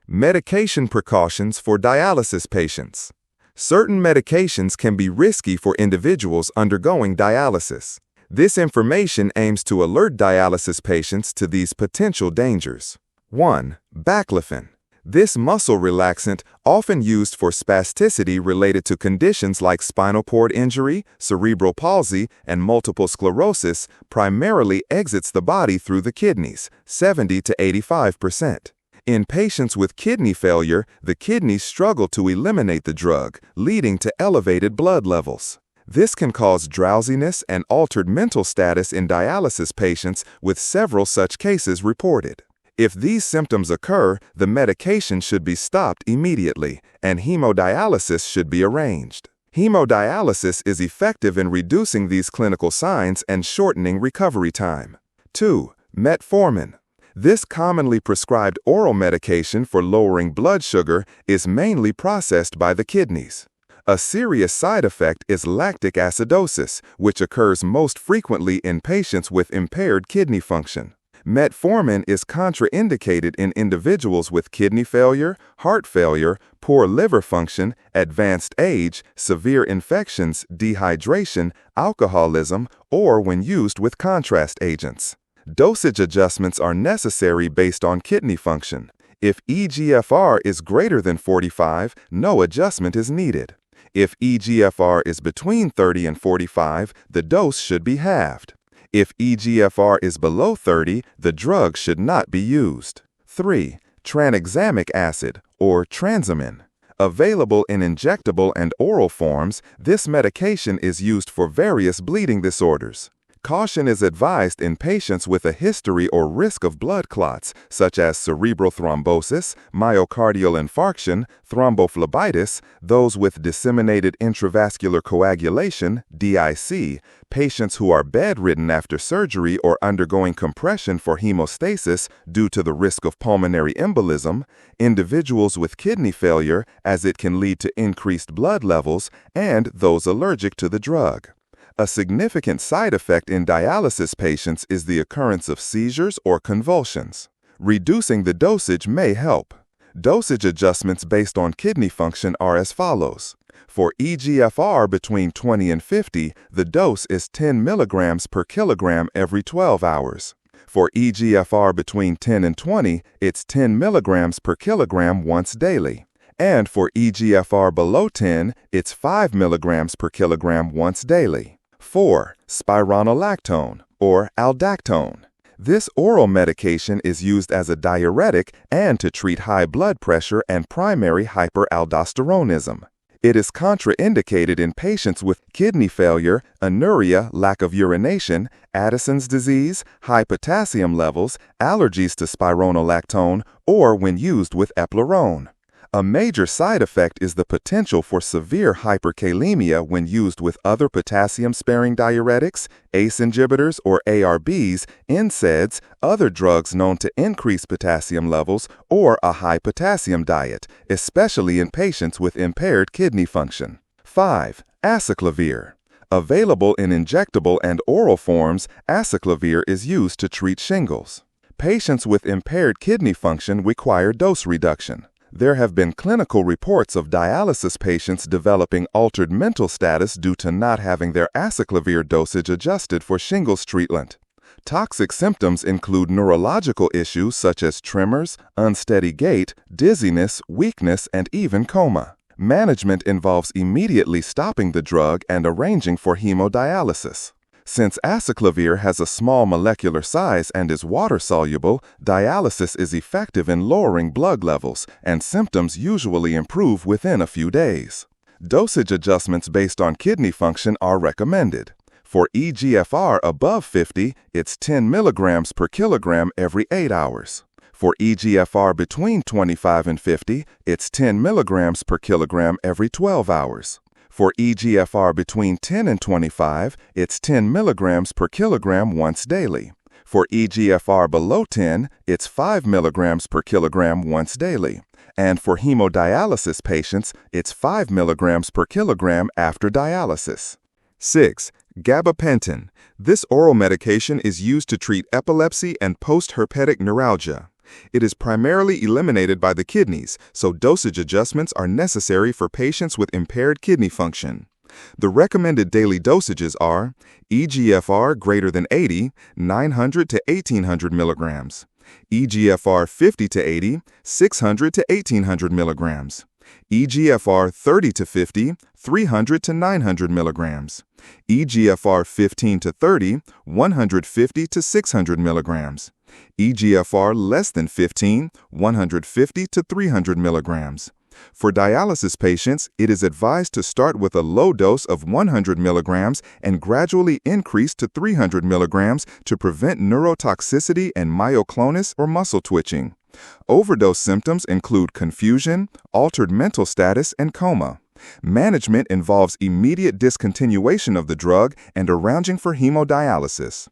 Medication precautions for dialysis patients. Certain medications can be risky for individuals undergoing dialysis. This information aims to alert dialysis patients to these potential dangers. 1. Baclofen. This muscle relaxant, often used for spasticity related to conditions like spinal cord injury, cerebral palsy, and multiple sclerosis, primarily exits the body through the kidneys, 70 to 85%. In patients with kidney failure, the kidneys struggle to eliminate the drug, leading to elevated blood levels. This can cause drowsiness and altered mental status in dialysis patients, with several such cases reported. If these symptoms occur, the medication should be stopped immediately, and hemodialysis should be arranged. Hemodialysis is effective in reducing these clinical signs and shortening recovery time. 2. Metformin. This commonly prescribed oral medication for lowering blood sugar is mainly processed by the kidneys. A serious side effect is lactic acidosis, which occurs most frequently in patients with impaired kidney function. Metformin is contraindicated in individuals with kidney failure, heart failure, poor liver function, advanced age, severe infections, dehydration, alcoholism, or when used with contrast agents. Dosage adjustments are necessary based on kidney function. If eGFR is greater than 45, no adjustment is needed. If eGFR is between 30 and 45, the dose should be halved. If eGFR is below 30, the drug should not be used. 3. Tranexamic acid, or Transamin. Available in injectable and oral forms, this medication is used for various bleeding disorders. Caution is advised in patients with a history or risk of blood clots, such as cerebral thrombosis, myocardial infarction, thrombophlebitis, those with disseminated intravascular coagulation, DIC, patients who are bedridden after surgery or undergoing compression for hemostasis due to the risk of pulmonary embolism, individuals with kidney failure, as it can lead to increased blood levels, and those allergic to the drug. A significant side effect in dialysis patients is the occurrence of seizures or convulsions. Reducing the dosage may help. Dosage adjustments based on kidney function are as follows. For eGFR between 20 and 50, the dose is 10 milligrams per kilogram every 12 hours. For eGFR between 10 and 20, it's 10 milligrams per kilogram once daily. And for eGFR below 10, it's 5 milligrams per kilogram once daily. 4. Spironolactone, or Aldactone. This oral medication is used as a diuretic and to treat high blood pressure and primary hyperaldosteronism. It is contraindicated in patients with kidney failure, anuria, lack of urination, Addison's disease, high potassium levels, allergies to spironolactone, or when used with eplerenone. A major side effect is the potential for severe hyperkalemia when used with other potassium-sparing diuretics, ACE inhibitors or ARBs, NSAIDs, other drugs known to increase potassium levels, or a high potassium diet, especially in patients with impaired kidney function. 5. Acyclovir. Available in injectable and oral forms, Acyclovir is used to treat shingles. Patients with impaired kidney function require dose reduction. There have been clinical reports of dialysis patients developing altered mental status due to not having their Acyclovir dosage adjusted for shingles treatment. Toxic symptoms include neurological issues such as tremors, unsteady gait, dizziness, weakness, and even coma. Management involves immediately stopping the drug and arranging for hemodialysis. Since Acyclovir has a small molecular size and is water-soluble, dialysis is effective in lowering blood levels, and symptoms usually improve within a few days. Dosage adjustments based on kidney function are recommended. For eGFR above 50, it's 10 milligrams per kilogram every 8 hours. For eGFR between 25 and 50, it's 10 milligrams per kilogram every 12 hours. For eGFR between 10 and 25, it's 10 milligrams per kilogram once daily. For eGFR below 10, it's 5 milligrams per kilogram once daily. And for hemodialysis patients, it's 5 milligrams per kilogram after dialysis. 6. Gabapentin. This oral medication is used to treat epilepsy and post-herpetic neuralgia. It is primarily eliminated by the kidneys, so dosage adjustments are necessary for patients with impaired kidney function. The recommended daily dosages are eGFR greater than 80, 900 to 1800 milligrams, eGFR 50 to 80, 600 to 1800 milligrams, eGFR 30 to 50, 300 to 900 milligrams, eGFR 15 to 30, 150 to 600 milligrams, eGFR less than 15, 150 to 300 milligrams. For dialysis patients, it is advised to start with a low dose of 100 milligrams and gradually increase to 300 milligrams to prevent neurotoxicity and myoclonus or muscle twitching. Overdose symptoms include confusion, altered mental status, and coma. Management involves immediate discontinuation of the drug and arranging for hemodialysis.